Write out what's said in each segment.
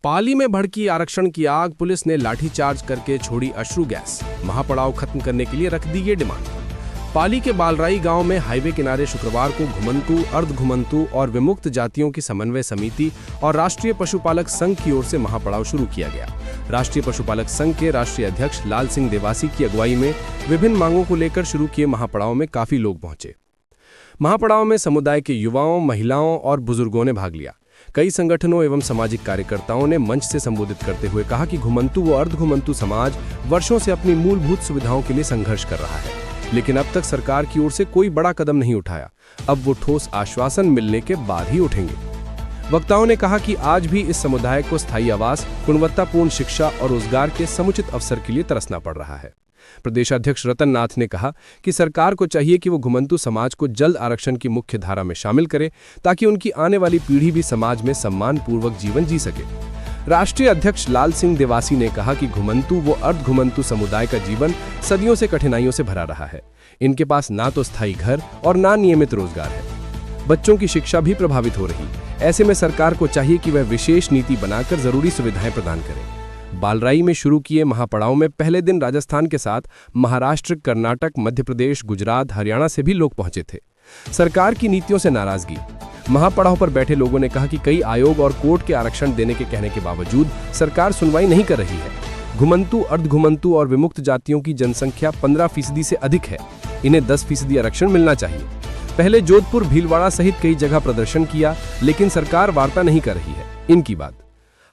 पाली में भड़की आरक्षण की आग, पुलिस ने लाठीचार्ज करके छोड़ी अश्रु गैस। महापड़ाव खत्म करने के लिए रख दी ये डिमांड। पाली के बालराई गांव में हाईवे किनारे शुक्रवार को घुमंतु, अर्ध घुमंतु और विमुक्त जातियों की समन्वय समिति और राष्ट्रीय पशुपालक संघ की ओर से महापड़ाव शुरू किया गया। राष्ट्रीय पशुपालक संघ के राष्ट्रीय अध्यक्ष लाल सिंह देवासी की अगुवाई में विभिन्न मांगों को लेकर शुरू किए महापड़ाव में काफी लोग पहुंचे। महापड़ाव में समुदाय के युवाओं, महिलाओं और बुजुर्गों ने भाग लिया। कई संगठनों एवं सामाजिक कार्यकर्ताओं ने मंच से संबोधित करते हुए कहा कि घुमंतु व अर्ध घुमंतु समाज वर्षों से अपनी मूलभूत सुविधाओं के लिए संघर्ष कर रहा है, लेकिन अब तक सरकार की ओर से कोई बड़ा कदम नहीं उठाया। अब वो ठोस आश्वासन मिलने के बाद ही उठेंगे। वक्ताओं ने कहा कि आज भी इस समुदाय को स्थायी आवास, गुणवत्तापूर्ण शिक्षा और रोजगार के समुचित अवसर के लिए तरसना पड़ रहा है। प्रदेशाध्यक्ष रतन नाथ ने कहा कि सरकार को चाहिए कि वो घुमंतु समाज को जल्द आरक्षण की मुख्य धारा में शामिल करे, ताकि उनकी आने वाली पीढ़ी भी समाज में सम्मानपूर्वक जीवन जी सके। राष्ट्रीय अध्यक्ष लाल सिंह देवासी ने कहा कि घुमंतु व अर्ध घुमंतु समुदाय का जीवन सदियों से कठिनाइयों से भरा रहा है। इनके पास ना तो स्थायी घर और ना नियमित रोजगार है। बच्चों की शिक्षा भी प्रभावित हो रही। ऐसे में सरकार को चाहिए कि वह विशेष नीति बनाकर जरूरी सुविधाएं प्रदान करे। बालराई में शुरू किए महापड़ाव में पहले दिन राजस्थान के साथ महाराष्ट्र, कर्नाटक, मध्य प्रदेश, गुजरात, हरियाणा से भी लोग पहुंचे थे। सरकार की नीतियों से नाराजगी। महापड़ाव पर बैठे लोगों ने कहा कि कई आयोग और कोर्ट के आरक्षण देने के कहने के बावजूद सरकार सुनवाई नहीं कर रही है। घुमंतु, अर्ध घुमंतु और विमुक्त जातियों की जनसंख्या 15% से अधिक है। इन्हें 10% आरक्षण मिलना चाहिए। पहले जोधपुर, भीलवाड़ा सहित कई जगह प्रदर्शन किया, लेकिन सरकार वार्ता नहीं कर रही है। इनकी बात,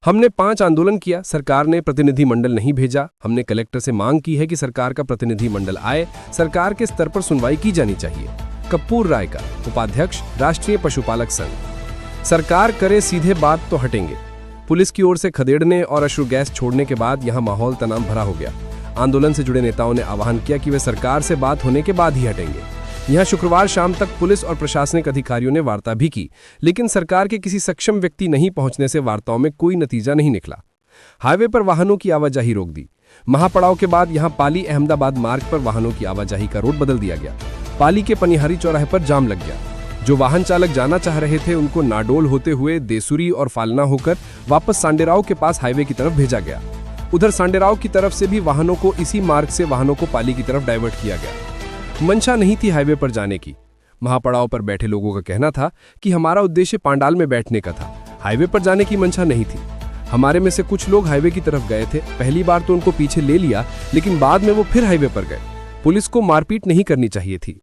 हमने 5 आंदोलन किया, सरकार ने प्रतिनिधि मंडल नहीं भेजा। हमने कलेक्टर से मांग की है कि सरकार का प्रतिनिधि मंडल आए, सरकार के स्तर पर सुनवाई की जानी चाहिए। कपूर रायकर, उपाध्यक्ष, राष्ट्रीय पशुपालक संघ। सरकार करे सीधे बात तो हटेंगे। पुलिस की ओर से खदेड़ने और अश्रु गैस छोड़ने के बाद यहां माहौल तनाव भरा हो गया। आंदोलन से जुड़े नेताओं ने आह्वान किया कि वे सरकार से बात होने के बाद ही हटेंगे। यहां शुक्रवार शाम तक पुलिस और प्रशासनिक अधिकारियों ने वार्ता भी की, लेकिन सरकार के किसी सक्षम व्यक्ति नहीं पहुंचने से वार्ताओं में कोई नतीजा नहीं निकला। हाईवे पर वाहनों की आवाजाही रोक दी। महापड़ाव के बाद यहां पाली अहमदाबाद मार्ग पर वाहनों की आवाजाही का रूट बदल दिया गया। पाली के पनिहारी चौराहे पर जाम लग गया। जो वाहन चालक जाना चाह रहे थे उनको नाडोल होते हुए देसुरी और फालना होकर वापस सांडेराव के पास हाईवे की तरफ भेजा गया। उधर सांडेराव की तरफ से भी वाहनों को इसी मार्ग से वाहनों को पाली की तरफ डाइवर्ट किया गया। मंशा नहीं थी हाईवे पर जाने की। महापड़ाव पर बैठे लोगों का कहना था कि हमारा उद्देश्य पांडाल में बैठने का था, हाईवे पर जाने की मंशा नहीं थी। हमारे में से कुछ लोग हाईवे की तरफ गए थे। पहली बार तो उनको पीछे ले लिया, लेकिन बाद में वो फिर हाईवे पर गए। पुलिस को मारपीट नहीं करनी चाहिए थी।